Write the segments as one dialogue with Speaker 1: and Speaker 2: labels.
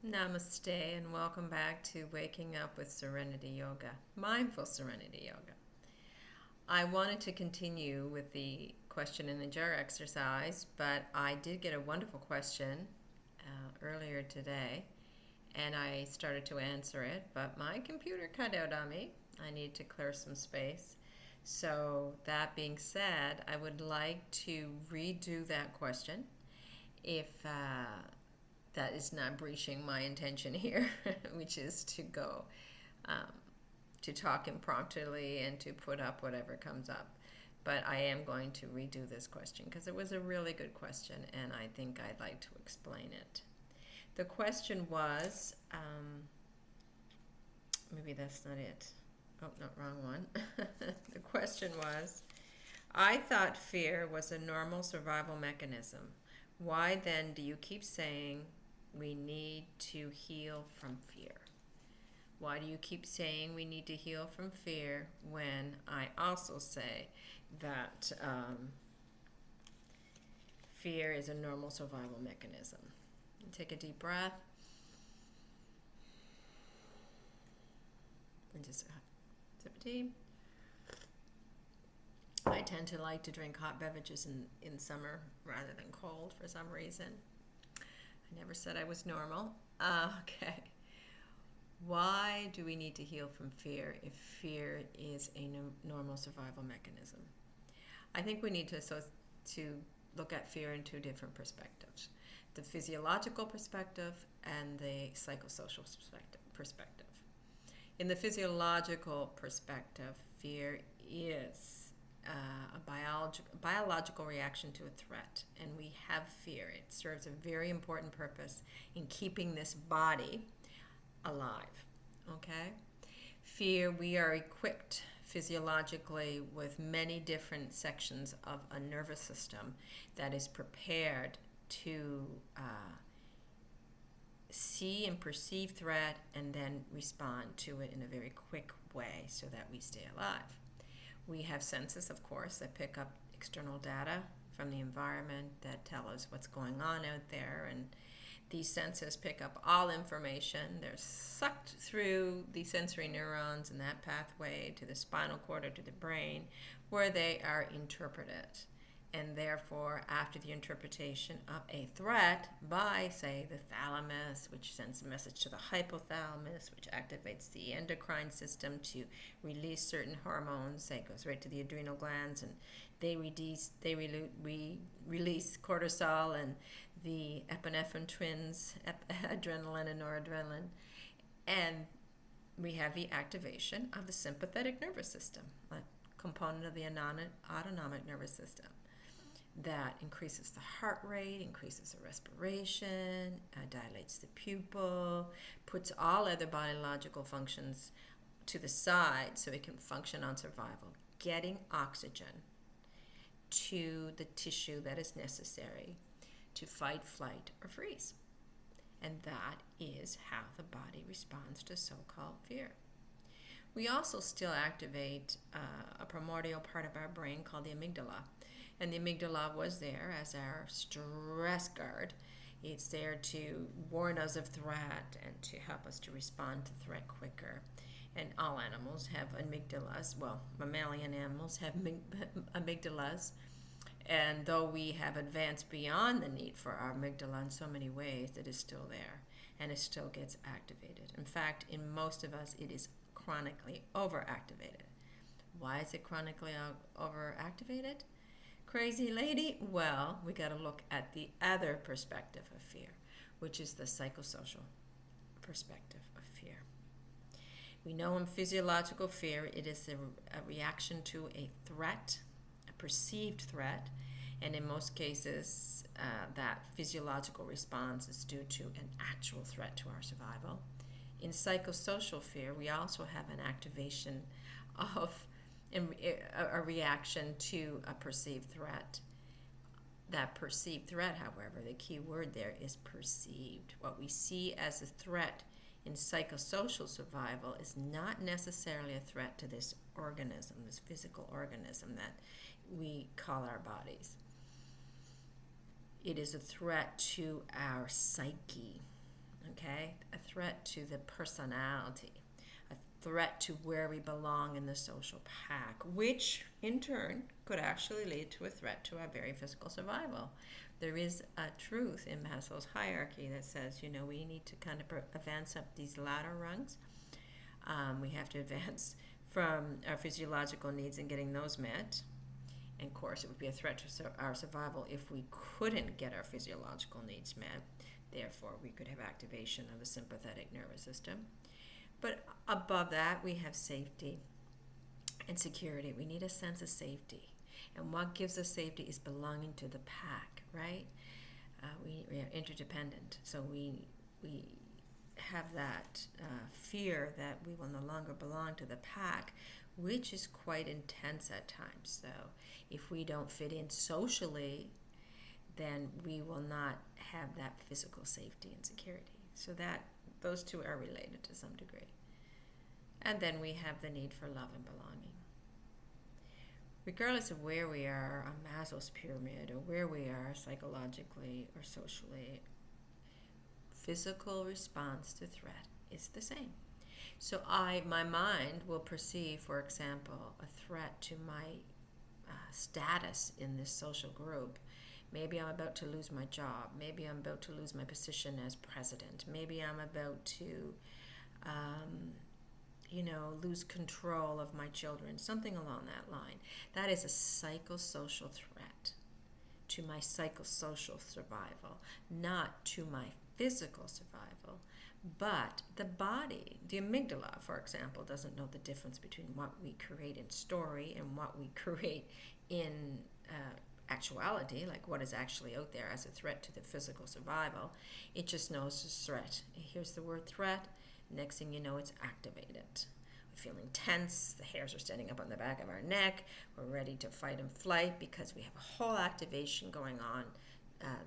Speaker 1: Namaste and welcome back to Waking Up with Serenity Yoga, Mindful Serenity Yoga. I wanted to continue with the question in the jar exercise, but I did get a wonderful question earlier today, and I started to answer it, but my computer cut out on me. I need to clear some space. So that being said, I would like to redo that question if that is not breaching my intention here, which is to go to talk impromptu and to put up whatever comes up. But I am going to redo this question because it was a really good question and I think I'd like to explain it. The question was, maybe that's not it. Oh, no, wrong one. The question was, I thought fear was a normal survival mechanism. Why then do you keep saying we need to heal from fear? Why do you keep saying we need to heal from fear when I also say that fear is a normal survival mechanism? Take a deep breath and just sip of tea. I tend to like to drink hot beverages in summer rather than cold for some reason. I never said I was normal. Okay. Why do we need to heal from fear if fear is a normal survival mechanism? I think we need to look at fear in two different perspectives. The physiological perspective and the psychosocial perspective. In the physiological perspective, fear is a biological reaction to a threat, and we have fear. It serves a very important purpose in keeping this body alive. Okay? Fear, we are equipped physiologically with many different sections of a nervous system that is prepared to see and perceive threat and then respond to it in a very quick way so that we stay alive. We have senses, of course, that pick up external data from the environment that tell us what's going on out there, and these senses pick up all information. They're sucked through the sensory neurons in that pathway to the spinal cord or to the brain, where they are interpreted. And therefore, after the interpretation of a threat by, say, the thalamus, which sends a message to the hypothalamus, which activates the endocrine system to release certain hormones, that goes right to the adrenal glands, and they release cortisol and the epinephrine twins, adrenaline and noradrenaline. And we have the activation of the sympathetic nervous system, a component of the autonomic nervous system, that increases the heart rate, increases the respiration, dilates the pupil, puts all other biological functions to the side so it can function on survival, getting oxygen to the tissue that is necessary to fight, flight, or freeze. And that is how the body responds to so-called fear. We also still activate a primordial part of our brain called the amygdala. And the amygdala was there as our stress guard. It's there to warn us of threat and to help us to respond to threat quicker. And all animals have amygdalas. Well, mammalian animals have amygdalas. And though we have advanced beyond the need for our amygdala in so many ways, it is still there. And it still gets activated. In fact, in most of us, it is chronically overactivated. Why is it chronically overactivated? Crazy lady? Well, we got to look at the other perspective of fear, which is the psychosocial perspective of fear. We know in physiological fear, it is a reaction to a threat, a perceived threat, and in most cases, that physiological response is due to an actual threat to our survival. In psychosocial fear, we also have an activation of a reaction to a perceived threat. That perceived threat, however, the key word there is perceived. What we see as a threat in psychosocial survival is not necessarily a threat to this organism, this physical organism that we call our bodies. It is a threat to our psyche, okay? A threat to the personality, a threat to where we belong in the social pack, which in turn could actually lead to a threat to our very physical survival. There is a truth in Maslow's hierarchy that says, we need to kind of advance up these ladder rungs. We have to advance from our physiological needs and getting those met. And of course, it would be a threat to our survival if we couldn't get our physiological needs met. Therefore, we could have activation of the sympathetic nervous system. But above that, we have safety and security. We need a sense of safety. And what gives us safety is belonging to the pack, right? We are interdependent. So we have that fear that we will no longer belong to the pack, which is quite intense at times. So if we don't fit in socially, then we will not have that physical safety and security. So that those two are related to some degree. And then we have the need for love and belonging. Regardless of where we are on Maslow's pyramid or where we are psychologically or socially, physical response to threat is the same. So my mind will perceive, for example, a threat to my status in this social group. Maybe I'm about to lose my job. Maybe I'm about to lose my position as president. Maybe I'm about to, lose control of my children. Something along that line. That is a psychosocial threat to my psychosocial survival, not to my physical survival. But the body, the amygdala, for example, doesn't know the difference between what we create in story and what we create in actuality, like what is actually out there as a threat to the physical survival. It just knows it's threat. It hears the word threat, next thing you know, it's activated. We're feeling tense, the hairs are standing up on the back of our neck, we're ready to fight and flight because we have a whole activation going on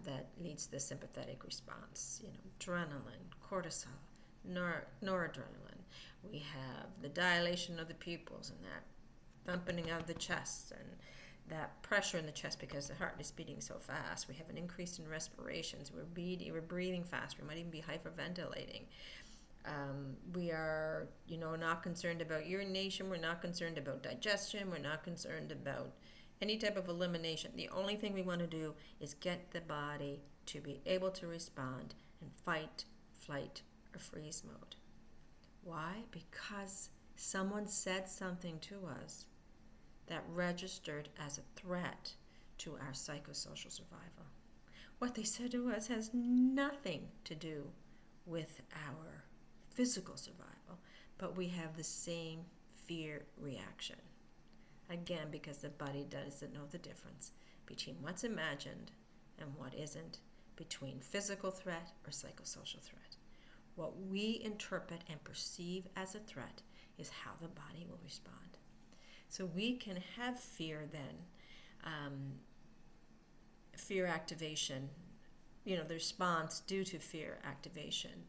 Speaker 1: that leads to the sympathetic response. Adrenaline, cortisol, noradrenaline. We have the dilation of the pupils and that thumping of the chest and that pressure in the chest because the heart is beating so fast. We have an increase in respirations. We're breathing fast. We might even be hyperventilating. We are, not concerned about urination. We're not concerned about digestion. We're not concerned about any type of elimination. The only thing we want to do is get the body to be able to respond in fight, flight, or freeze mode. Why? Because someone said something to us that registered as a threat to our psychosocial survival. What they said to us has nothing to do with our physical survival, but we have the same fear reaction. Again, because the body doesn't know the difference between what's imagined and what isn't, between physical threat or psychosocial threat. What we interpret and perceive as a threat is how the body will respond. So we can have fear then, fear activation, the response due to fear activation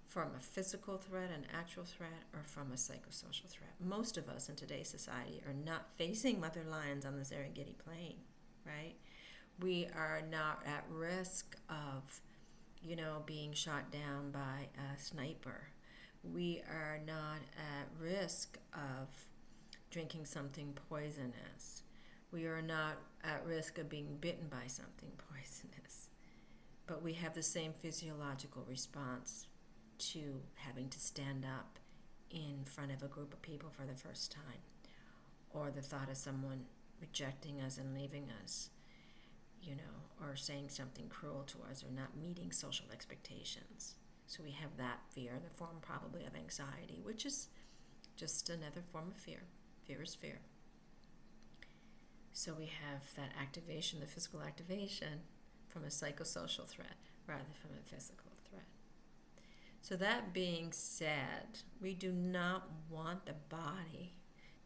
Speaker 1: from a physical threat, an actual threat, or from a psychosocial threat. Most of us in today's society are not facing mother lions on the Serengeti plain, right? We are not at risk of, being shot down by a sniper. We are not at risk of drinking something poisonous. We are not at risk of being bitten by something poisonous. But we have the same physiological response to having to stand up in front of a group of people for the first time, or the thought of someone rejecting us and leaving us, or saying something cruel to us, or not meeting social expectations. So we have that fear, the form probably of anxiety, which is just another form of fear. Fear is fear. So we have that activation, the physical activation, from a psychosocial threat rather from a physical threat. So that being said, we do not want the body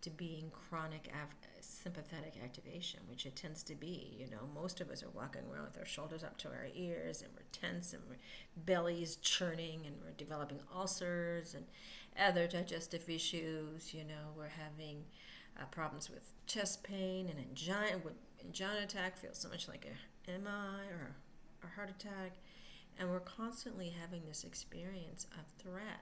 Speaker 1: to be in chronic sympathetic activation, which it tends to be. Most of us are walking around with our shoulders up to our ears, and we're tense, and our belly's churning, and we're developing ulcers and other digestive issues. We're having problems with chest pain and angina attack feels so much like a MI or a heart attack, and we're constantly having this experience of threat,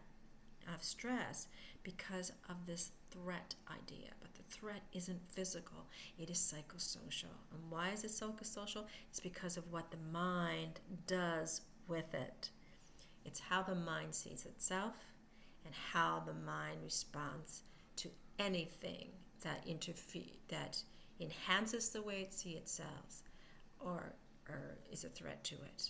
Speaker 1: of stress, because of this threat idea. But the threat isn't physical, it is psychosocial. And why is it psychosocial? It's because of what the mind does with it. It's how the mind sees itself and how the mind responds to anything that that enhances the way it sees itself or is a threat to it.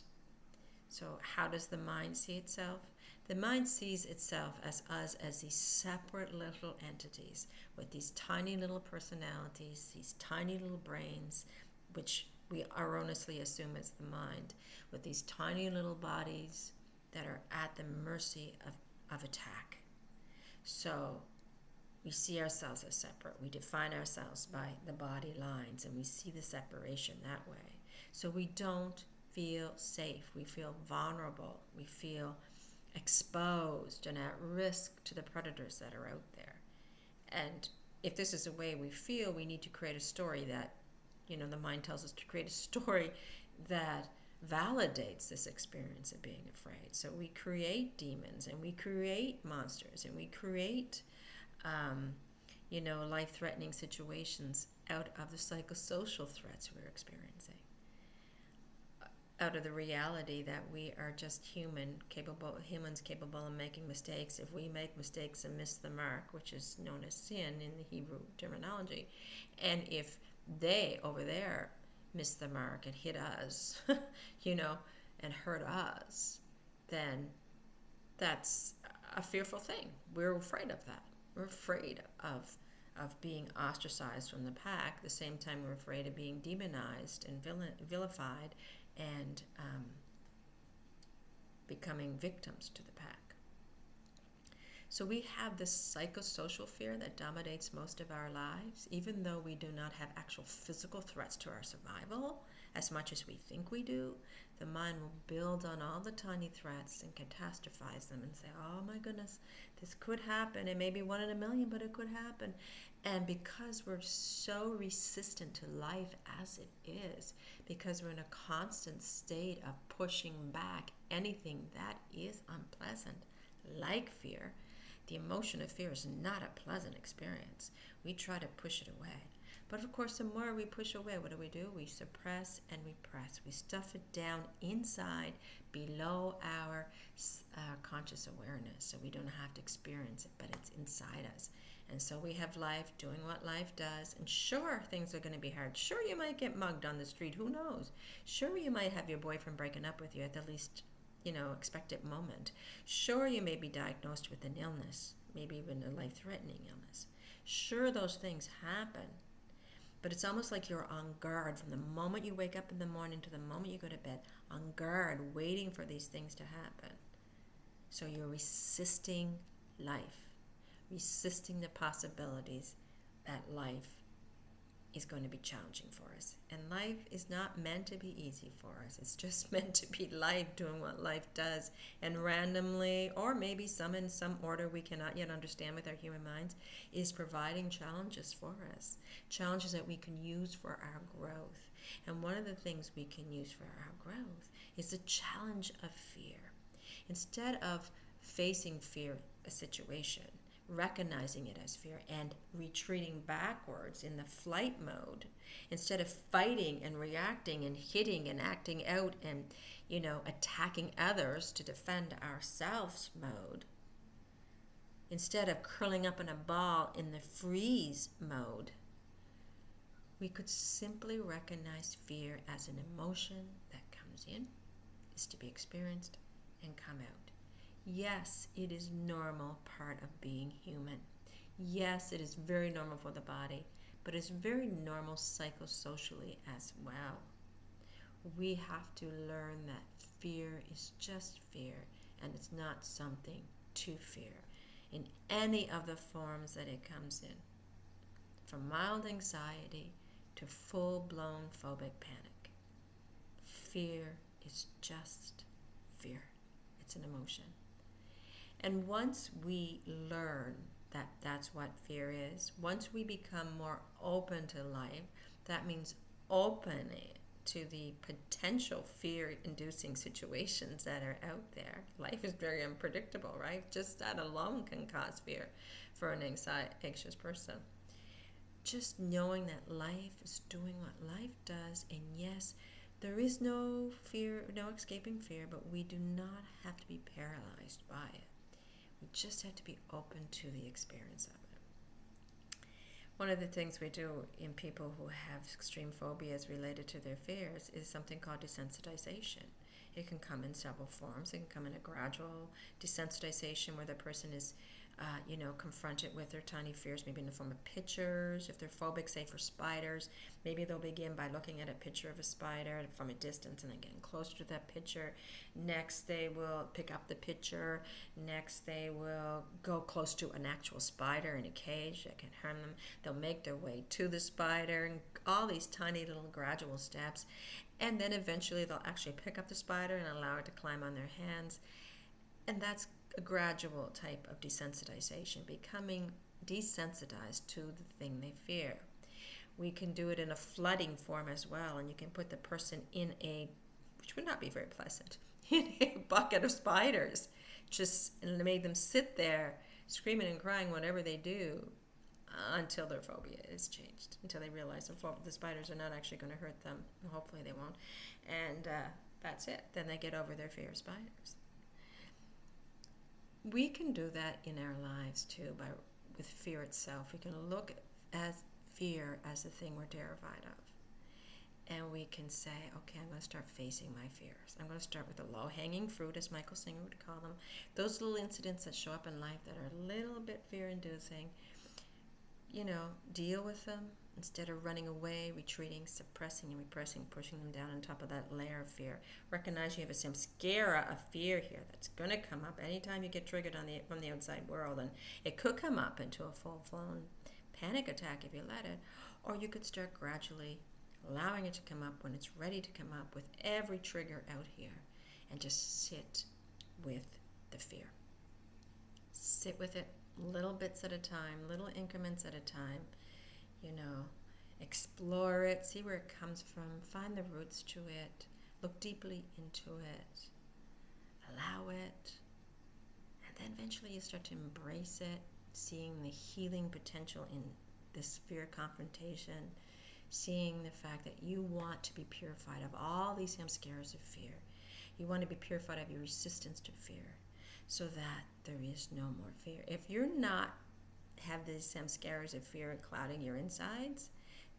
Speaker 1: So how does the mind see itself? The mind sees itself as us as these separate little entities with these tiny little personalities, these tiny little brains, which we erroneously assume is the mind, with these tiny little bodies that are at the mercy of attack. So we see ourselves as separate. We define ourselves by the body lines, and we see the separation that way. So we don't feel safe. We feel vulnerable. We feel exposed and at risk to the predators that are out there. And if this is the way we feel, we need to create a story that, the mind tells us to create a story that validates this experience of being afraid. So we create demons and we create monsters and we create, life-threatening situations out of the psychosocial threats we're experiencing, out of the reality that we are just humans capable of making mistakes. If we make mistakes and miss the mark, which is known as sin in the Hebrew terminology, and if they over there miss the mark and hit us, and hurt us, then that's a fearful thing. We're afraid of that. We're afraid of being ostracized from the pack. At the same time, we're afraid of being demonized and vilified and becoming victims to the pack. So we have this psychosocial fear that dominates most of our lives, even though we do not have actual physical threats to our survival as much as we think we do. The mind will build on all the tiny threats and catastrophize them and say, oh my goodness, this could happen. It may be 1 in a million, but it could happen. And because we're so resistant to life as it is, because we're in a constant state of pushing back anything that is unpleasant, like fear, the emotion of fear is not a pleasant experience. We try to push it away. But of course, the more we push away, what do? We suppress and we press. We stuff it down inside, below our conscious awareness, so we don't have to experience it, but it's inside us. And so we have life doing what life does. And sure, things are going to be hard. Sure, you might get mugged on the street. Who knows? Sure, you might have your boyfriend breaking up with you at the least, expected moment. Sure, you may be diagnosed with an illness, maybe even a life-threatening illness. Sure, those things happen. But it's almost like you're on guard from the moment you wake up in the morning to the moment you go to bed, on guard, waiting for these things to happen. So you're resisting life, resisting the possibilities that life is going to be challenging for us. And life is not meant to be easy for us. It's just meant to be life doing what life does. And randomly, or maybe in some order we cannot yet understand with our human minds, is providing challenges for us. Challenges that we can use for our growth. And one of the things we can use for our growth is the challenge of fear. Instead of facing fear, a situation, recognizing it as fear and retreating backwards in the flight mode, instead of fighting and reacting and hitting and acting out and attacking others to defend ourselves mode, instead of curling up in a ball in the freeze mode, we could simply recognize fear as an emotion that comes in, is to be experienced, and come out. Yes, it is normal part of being human. Yes, it is very normal for the body, but it's very normal psychosocially as well. We have to learn that fear is just fear, and it's not something to fear in any of the forms that it comes in, from mild anxiety to full-blown phobic panic. Fear is just fear. It's an emotion. And once we learn that that's what fear is, once we become more open to life, that means open to the potential fear-inducing situations that are out there. Life is very unpredictable, right? Just that alone can cause fear for an anxious person. Just knowing that life is doing what life does, and yes, there is no fear, no escaping fear, but we do not have to be paralyzed by it. We just have to be open to the experience of it. One of the things we do in people who have extreme phobias related to their fears is something called desensitization. It can come in several forms. It can come in a gradual desensitization where the person is confronted with their tiny fears, maybe in the form of pictures. If they're phobic, say for spiders, maybe they'll begin by looking at a picture of a spider from a distance and then getting closer to that picture. Next, they will pick up the picture. Next, they will go close to an actual spider in a cage that can harm them. They'll make their way to the spider, and all these tiny little gradual steps. And then eventually they'll actually pick up the spider and allow it to climb on their hands. And that's a gradual type of desensitization, becoming desensitized to the thing they fear. We can do it in a flooding form as well, and you can put the person in which would not be very pleasant, in a bucket of spiders, and make them sit there screaming and crying whatever they do until their phobia is changed, until they realize the spiders are not actually going to hurt them. Hopefully they won't. And that's it. Then they get over their fear of spiders. We can do that in our lives too, with fear itself. We can look at fear as the thing we're terrified of. And we can say, okay, I'm going to start facing my fears. I'm going to start with the low-hanging fruit, as Michael Singer would call them. Those little incidents that show up in life that are a little bit fear-inducing. Deal with them instead of running away, retreating, suppressing and repressing, pushing them down on top of that layer of fear. Recognize you have a samskara of fear here that's going to come up anytime you get triggered from the outside world, and it could come up into a full-blown panic attack if you let it, or you could start gradually allowing it to come up when it's ready to come up with every trigger out here, and just sit with the fear. Sit with it little bits at a time, little increments at a time. Explore it, see where it comes from, find the roots to it, look deeply into it, allow it, and then eventually you start to embrace it, seeing the healing potential in this fear confrontation, seeing the fact that you want to be purified of all these samskaras of fear. You want to be purified of your resistance to fear, so that there is no more fear. If you're not have these samskaras of fear clouding your insides,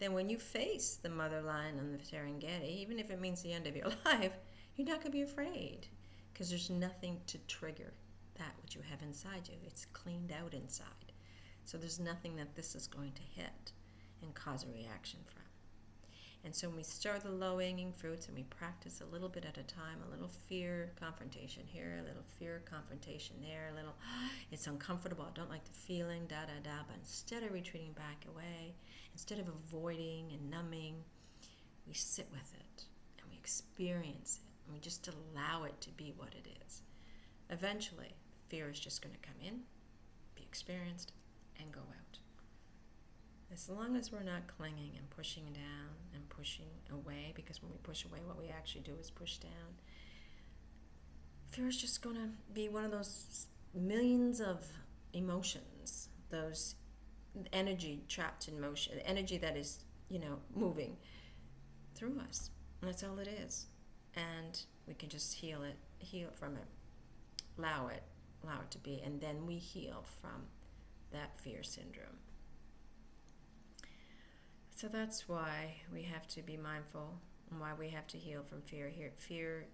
Speaker 1: then when you face the mother lion on the Serengeti, even if it means the end of your life, you're not going to be afraid, because there's nothing to trigger that which you have inside you. It's cleaned out inside. So there's nothing that this is going to hit and cause a reaction from. And so when we start the low-hanging fruits and we practice a little bit at a time, a little fear confrontation here, a little fear confrontation there, a little, it's uncomfortable, I don't like the feeling, da-da-da, but instead of retreating back away, instead of avoiding and numbing, we sit with it and we experience it and we just allow it to be what it is. Eventually, fear is just going to come in, be experienced, and go out. As long as we're not clinging and pushing down and pushing away, because when we push away, what we actually do is push down, fear is just going to be one of those millions of emotions, those energy trapped in motion, energy that is, moving through us. And that's all it is. And we can just heal from it, allow it to be, and then we heal from that fear syndrome. So that's why we have to be mindful and why we have to heal from fear here. Fear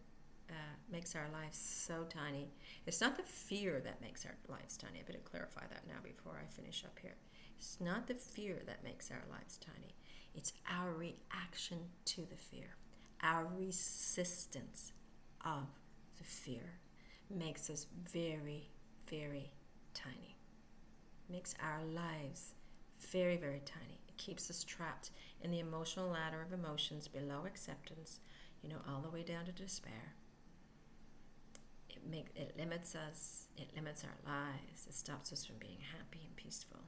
Speaker 1: makes our lives so tiny. It's not the fear that makes our lives tiny. I better clarify that now before I finish up here. It's not the fear that makes our lives tiny. It's our reaction to the fear. Our resistance of the fear makes us very, very tiny. Makes our lives very, very tiny. It keeps us trapped in the emotional ladder of emotions below acceptance, all the way down to despair. It limits us. It limits our lives. It stops us from being happy and peaceful.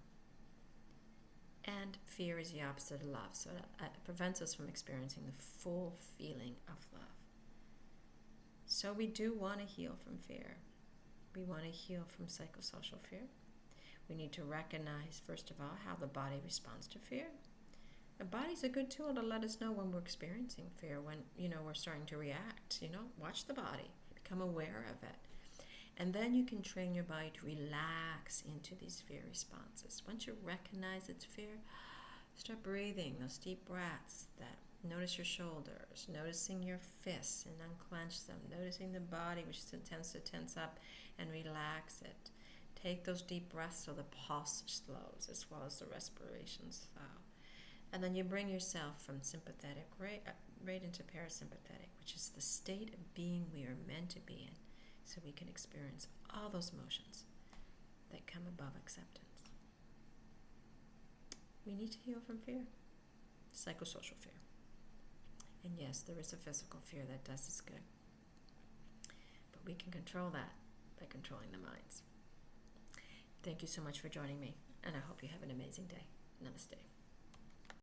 Speaker 1: And fear is the opposite of love, so it prevents us from experiencing the full feeling of love. So we do want to heal from fear. We want to heal from psychosocial fear. We need to recognize, first of all, how the body responds to fear. The body's a good tool to let us know when we're experiencing fear, when, we're starting to react. Watch the body, become aware of it. And then you can train your body to relax into these fear responses. Once you recognize it's fear, start breathing those deep breaths that notice your shoulders, noticing your fists and unclench them, noticing the body which tends to tense up and relax it. Take those deep breaths so the pulse slows as well as the respiration slow. And then you bring yourself from sympathetic right into parasympathetic, which is the state of being we are meant to be in, so we can experience all those emotions that come above acceptance. We need to heal from fear, psychosocial fear. And yes, there is a physical fear that does us good. But we can control that by controlling the minds. Thank you so much for joining me, and I hope you have an amazing day. Namaste.